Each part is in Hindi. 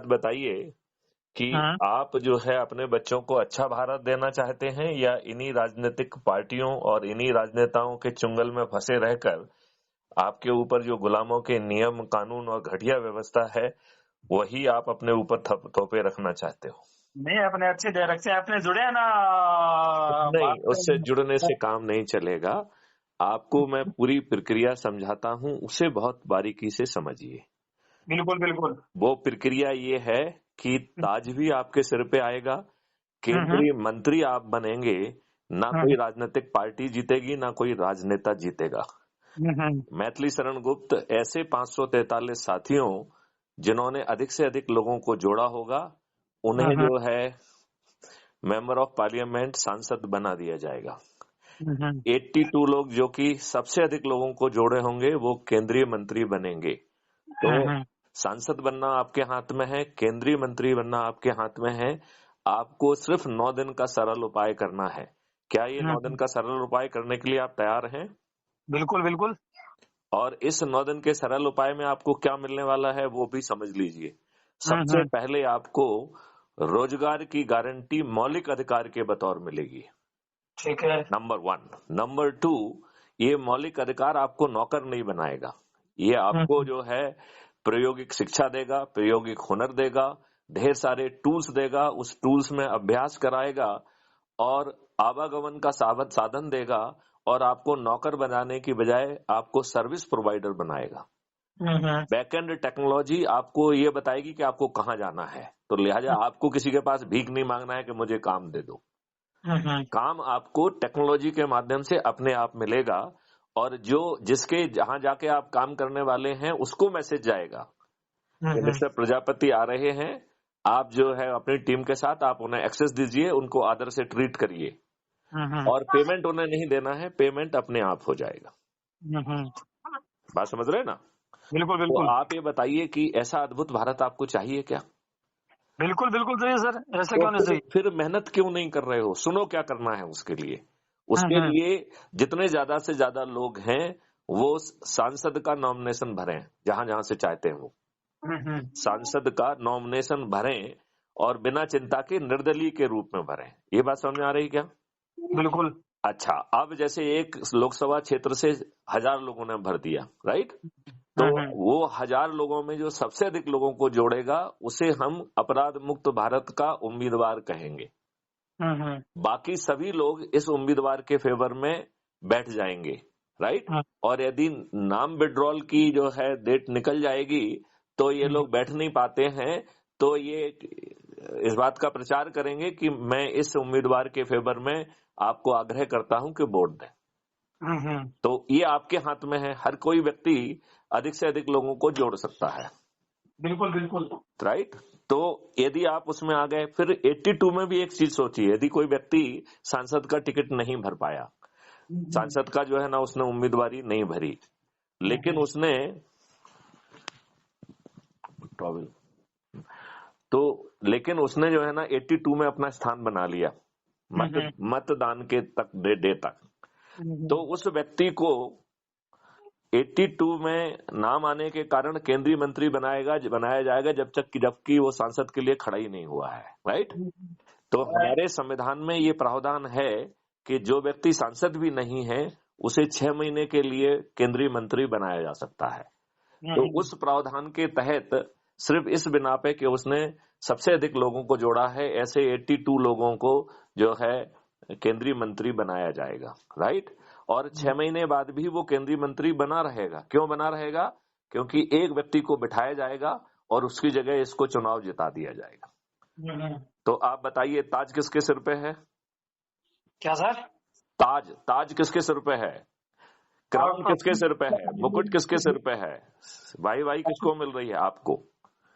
बताइए कि हाँ। आप जो है अपने बच्चों को अच्छा भारत देना चाहते हैं या इन्हीं राजनीतिक पार्टियों और इन्हीं राजनेताओं के चुंगल में फंसे रहकर आपके ऊपर जो गुलामों के नियम कानून और घटिया व्यवस्था है वही आप अपने ऊपर थोपे रखना चाहते हो? नहीं, अपने अच्छे दे रखे हैं, अपने जुड़े हैं ना नहीं, बात। उससे जुड़ने से काम नहीं चलेगा। आपको मैं पूरी प्रक्रिया समझाता हूँ, उसे बहुत बारीकी से समझिए। बिल्कुल बिल्कुल। वो प्रक्रिया ये है कि ताज भी आपके सिर पे आएगा, हम्म केंद्रीय मंत्री आप बनेंगे, ना कोई हम्म राजनीतिक पार्टी जीतेगी, ना कोई राजनेता जीतेगा। हम्म मैथिली शरण गुप्त ऐसे 543 साथियों जिन्होंने अधिक से अधिक लोगों को जोड़ा होगा, उन्हें हम्म जो है मेंबर ऑफ पार्लियामेंट सांसद बना दिया जाएगा। हम्म 82 लोग जो कि सबसे अधिक लोगों को जोड़े होंगे वो केंद्रीय मंत्री बनेंगे। तो हम्म सांसद बनना आपके हाथ में है, केंद्रीय मंत्री बनना आपके हाथ में है। आपको सिर्फ 9 दिन का सरल उपाय करना है। क्या ये 9 दिन हम्म। का सरल उपाय करने के लिए आप तैयार हैं? बिल्कुल बिल्कुल। और इस 9 दिन के सरल उपाय में आपको क्या मिलने वाला है वो भी समझ लीजिए। सबसे हम्म। पहले आपको रोजगार की गारंटी मौलिक अधिकार के बतौर मिलेगी, ठीक है। नंबर 1। नंबर 2, ये मौलिक अधिकार आपको नौकर नहीं बनाएगा। ये आपको हम्म जो है प्रायोगिक शिक्षा देगा, प्रायोगिक हुनर देगा, ढेर सारे टूल्स देगा, उस टूल्स में अभ्यास कराएगा और आवागमन का साधन देगा और आपको नौकर बनाने की बजाय आपको सर्विस प्रोवाइडर बनाएगा। हम्म बैकएंड टेक्नोलॉजी आपको ये बताएगी कि आपको कहाँ जाना है, तो लिहाजा आपको किसी के पास भीख नहीं मांगना है कि मुझे काम दे दो। हम्म काम आपको टेक्नोलॉजी के माध्यम से अपने आप मिलेगा और जो जिसके जहां जाके आप काम करने वाले हैं उसको मैसेज जाएगा कि हम्म मिस्टर प्रजापति आ रहे हैं, आप जो है अपनी टीम के साथ आप उन्हें एक्सेस दीजिए, उनको आदर से ट्रीट करिए हम्म और पेमेंट उन्हें नहीं देना है, पेमेंट अपने आप हो जाएगा। हम्म। बात समझ रहे हैं ना? बिल्कुल तो बिल्कुल। आप ये बताइए कि ऐसा अद्भुत भारत आपको चाहिए क्या? बिल्कुल बिल्कुल चाहिए सर, ऐसे तो क्यों नहीं चाहिए। फिर मेहनत क्यों नहीं कर रहे हो? सुनो क्या करना है उसके लिए। उसके हम्म लिए जितने ज्यादा से ज्यादा लोग हैं वो सांसद का नॉमिनेशन भरें, जहां जहां से चाहते हैं वो हम्म। सांसद का नॉमिनेशन भरें और बिना चिंता के निर्दलीय के रूप में भरें। ये बात समझ में आ रही क्या? बिल्कुल। अच्छा, अब जैसे एक लोकसभा क्षेत्र से 1000 लोगों ने भर दिया, राइट? तो हम्म वो 1000 लोगों में जो सबसे अधिक लोगों को जोड़ेगा उसे हम अपराध मुक्त भारत का उम्मीदवार कहेंगे। हम्म बाकी सभी लोग इस उम्मीदवार के फेवर में बैठ जाएंगे, राइट? और यदि नाम विड्रॉल की जो है डेट निकल जाएगी तो ये लोग बैठ नहीं पाते हैं, तो ये इस बात का प्रचार करेंगे कि मैं इस उम्मीदवार के फेवर में आपको आग्रह करता हूं कि वोट दें। हम्म। तो ये आपके हाथ में है, हर कोई व्यक्ति अधिक से अधिक लोगों को जोड़ सकता है, बिल्कुल बिल्कुल। राइट? तो यदि आप उसमें आ गए, फिर 82 में भी एक चीज सोचिए, यदि कोई व्यक्ति सांसद का टिकट नहीं भर पाया, सांसद का जो है ना उसने उम्मीदवारी नहीं भरी, लेकिन उसने तो लेकिन उसने जो है ना 82 में अपना स्थान बना लिया, मतदान के तक डे तक, तो उस व्यक्ति को 82 में नाम आने के कारण केंद्रीय मंत्री बनाया जाएगा जबकि वो सांसद के लिए खड़ा ही नहीं हुआ है, राइट? तो हमारे संविधान में ये प्रावधान है कि जो व्यक्ति सांसद भी नहीं है उसे 6 महीने के लिए केंद्रीय मंत्री बनाया जा सकता है। तो उस प्रावधान के तहत सिर्फ इस बिना पे कि उसने सबसे अधिक लोगों को जोड़ा है, ऐसे 82 लोगों को जो है केंद्रीय मंत्री बनाया जाएगा, राइट? और 6 महीने बाद भी वो केंद्रीय मंत्री बना रहेगा। क्यों बना रहेगा? क्योंकि एक व्यक्ति को बिठाया जाएगा और उसकी जगह इसको चुनाव जिता दिया जाएगा। तो आप बताइए ताज किसके सिर पे है? क्या सर? ताज किसके सिर पे है? क्राउन किसके सिर पे है? मुकुट किसके सिर पे है? वाई किसको मिल रही है? आपको।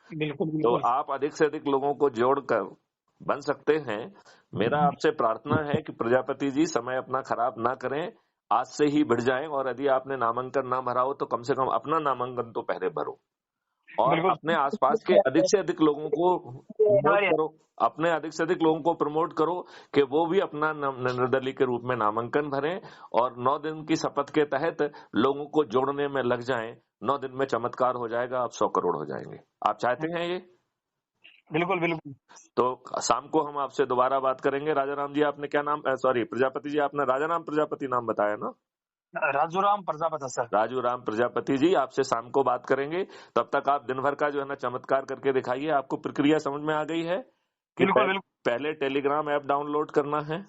बिल्कुल तो बिल्कुल। आप अधिक से अधिक लोगों को जोड़कर बन सकते हैं। मेरा आपसे प्रार्थना है कि प्रजापति जी समय अपना खराब ना करें, आज से ही बढ़ जाएं और यदि आपने नामांकन ना भरा हो तो कम से कम अपना नामांकन तो पहले भरो और बिल्कुल। अपने आसपास के अधिक से अधिक लोगों को प्रमोट करो, अपने अधिक से अधिक लोगों को प्रमोट करो कि वो भी अपना निर्दलीय के रूप में नामांकन भरें और 9 दिन की शपथ के तहत लोगों को जोड़ने में लग जाएं। 9 दिन में चमत्कार हो जाएगा, आप 100 करोड़ हो जाएंगे। आप चाहते हैं ये? बिल्कुल बिल्कुल। तो शाम को हम आपसे दोबारा बात करेंगे। राजा राम जी, आपने क्या नाम, सॉरी प्रजापति जी, आपने राजा राम प्रजापति नाम बताया ना? राजू राम प्रजापति सर। राजू राम प्रजापति जी, आपसे शाम को बात करेंगे। तब तक आप दिन भर का जो है ना चमत्कार करके दिखाइए। आपको प्रक्रिया समझ में आ गई है कि बिल्कुल बिल्कुल। पहले टेलीग्राम ऐप डाउनलोड करना है।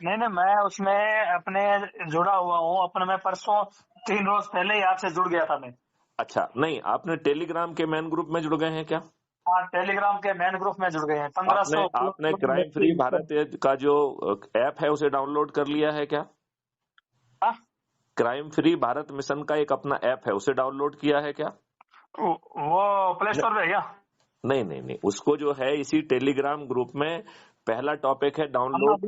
नहीं नहीं, मैं उसमें अपने जुड़ा हुआ हूँ। अपने मैं परसों 3 रोज पहले ही आपसे जुड़ गया था मैं। अच्छा, नहीं, आपने टेलीग्राम के मेन ग्रुप में जुड़ गए हैं क्या? हाँ, टेलीग्राम के मेन ग्रुप में जुड़ गए हैं। 1500 आपने क्राइम फ्री भारत का जो ऐप है उसे डाउनलोड कर लिया है क्या? क्राइम फ्री भारत मिशन का एक अपना ऐप है, उसे डाउनलोड किया है क्या? वो प्ले स्टोर पे है क्या? नहीं नहीं नहीं, उसको जो है इसी टेलीग्राम ग्रुप में पहला टॉपिक है डाउनलोड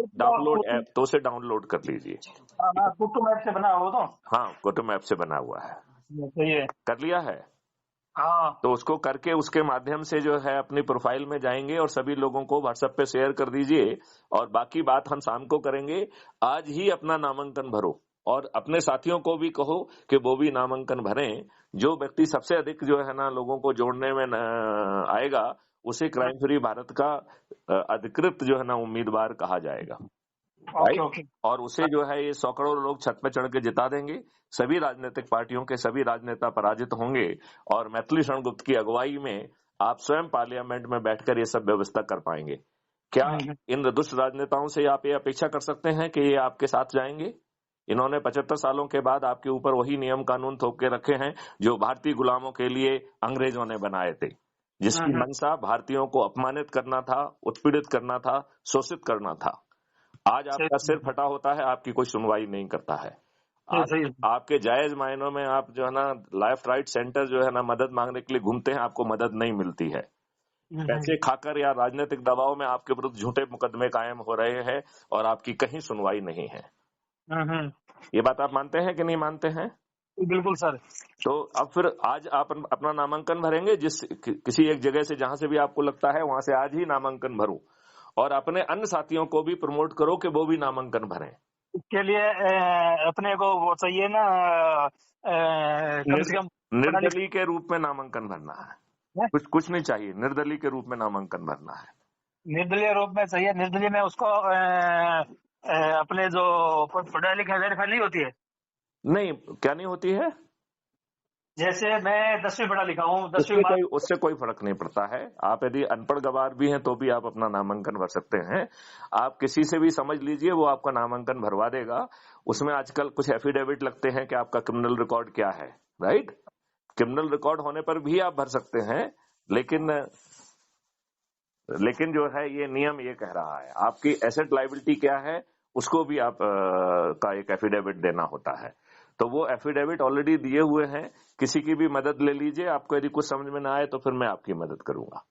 ऐप, तो उसे डाउनलोड कर लीजिए। कुटुंब ऐप से बना हुआ तो। हाँ, कुटुंब ऐप से बना हुआ है। सही है। कर लिया है? हाँ। तो उसको करके उसके माध्यम से जो है अपनी प्रोफाइल में जाएंगे और सभी लोगों को व्हाट्सएप पे शेयर कर दीजिए। और बाकी बात हम शाम को करेंगे। आज ही अपना नामांकन भरो और अपने साथियों को भी कहो कि वो भी नामांकन भरें। जो व्यक्ति सबसे अधिक जो है ना लोगों को जोड़ने में आएगा उसे क्राइम फ्री भारत का अधिकृत जो है ना उम्मीदवार कहा जाएगा। Okay okay. और उसे जो है ये 100 करोड़ लोग छत पे चढ़ के जिता देंगे। सभी राजनीतिक पार्टियों के सभी राजनेता पराजित होंगे और मैथिली शरण गुप्त की अगुवाई में आप स्वयं पार्लियामेंट में बैठकर ये सब व्यवस्था कर पाएंगे। क्या इन दुष्ट राजनेताओं से आप ये अपेक्षा कर सकते हैं कि ये आपके साथ जाएंगे? इन्होंने 75 सालों के बाद आपके ऊपर वही नियम कानून थोप के रखे हैं जो भारतीय गुलामों के लिए अंग्रेजों ने बनाए थे, जिसकी मंशा भारतीयों को अपमानित करना था, उत्पीड़ित करना था, शोषित करना था। आज आपका सिर फटा होता है, आपकी कोई सुनवाई नहीं करता है। आपके जायज मायनों में आप जो है ना लाइफ राइट सेंटर जो है ना मदद मांगने के लिए घूमते हैं, आपको मदद नहीं मिलती है। पैसे खाकर या राजनीतिक दबाव में आपके विरुद्ध झूठे मुकदमे कायम हो रहे हैं और आपकी कहीं सुनवाई नहीं है। ये बात आप मानते हैं कि नहीं मानते हैं? बिल्कुल सर। तो अब फिर आज आप अपना नामांकन भरेंगे जिस किसी एक जगह से, जहां से भी आपको लगता है वहां से आज ही नामांकन भरूं और अपने अन्य साथियों को भी प्रमोट करो कि वो भी नामांकन भरें। इसके लिए अपने को वो चाहिए ना, कम से कम निर्दलीय के रूप में नामांकन भरना है। कुछ नहीं चाहिए, निर्दलीय के रूप में नामांकन भरना है। निर्दलीय रूप में चाहिए। निर्दलीय में उसको अपने जो पढ़ाई लिखाई वेरीफाई नहीं होती है। नहीं, क्या नहीं होती है? जैसे मैं 10वीं पढ़ा लिखा हूँ, 10वीं उससे कोई फर्क नहीं पड़ता है। आप यदि अनपढ़ गवार भी हैं तो भी आप अपना नामांकन भर सकते हैं। आप किसी से भी समझ लीजिए, वो आपका नामांकन भरवा देगा। उसमें आजकल कुछ एफिडेविट लगते हैं कि आपका क्रिमिनल रिकॉर्ड क्या है, राइट? क्रिमिनल रिकॉर्ड होने पर भी आप भर सकते हैं, लेकिन जो है ये नियम ये कह रहा है आपकी एसेट लायबिलिटी क्या है उसको भी आप का एक एफिडेविट देना होता है। तो वो एफिडेविट ऑलरेडी दिए हुए हैं। किसी की भी मदद ले लीजिए। आपको यदि कुछ समझ में ना आए तो फिर मैं आपकी मदद करूंगा।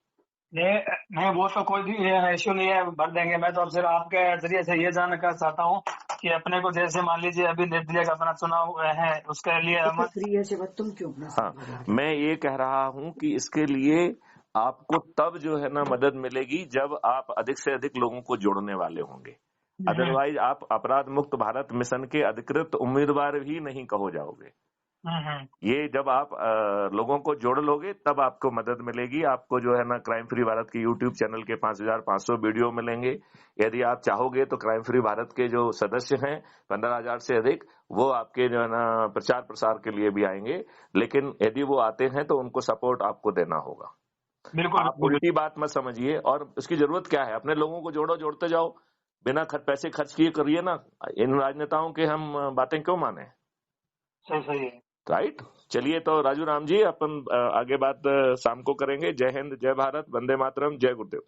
नहीं, वो तो कोई भी इश्यू नहीं है, भर देंगे। मैं तो अब सिर्फ आपके जरिए से ये जानना चाहता हूँ कि अपने को जैसे मान लीजिए अभी निर्दलीय का अपना चुनाव है, उसके लिए तुम क्यों? हाँ, मैं ये कह रहा हूँ कि इसके लिए आपको तब जो है ना मदद मिलेगी जब आप अधिक से अधिक लोगों को जोड़ने वाले होंगे। अदरवाइज आप अपराध मुक्त भारत मिशन के अधिकृत उम्मीदवार भी नहीं कहो जाओगे। ये जब आप लोगों को जोड़ लोगे तब आपको मदद मिलेगी। आपको जो है ना क्राइम फ्री भारत के यूट्यूब चैनल के 5500 वीडियो मिलेंगे। यदि आप चाहोगे तो क्राइम फ्री भारत के जो सदस्य हैं 15,000 से अधिक, वो आपके जो है ना प्रचार प्रसार के लिए भी आएंगे। लेकिन यदि वो आते हैं तो उनको सपोर्ट आपको देना होगा। बिल्कुल। आप उल्टी बात मत समझिए। और इसकी जरूरत क्या है? अपने लोगों को जोड़ो, जोड़ते जाओ, बिना पैसे खर्च किए करिए ना। इन राजनेताओं के हम बातें क्यों माने? सही है। राइट। चलिए तो राजू राम जी, अपन आगे बात शाम को करेंगे। जय हिंद, जय भारत, वंदे मातरम, जय गुरुदेव।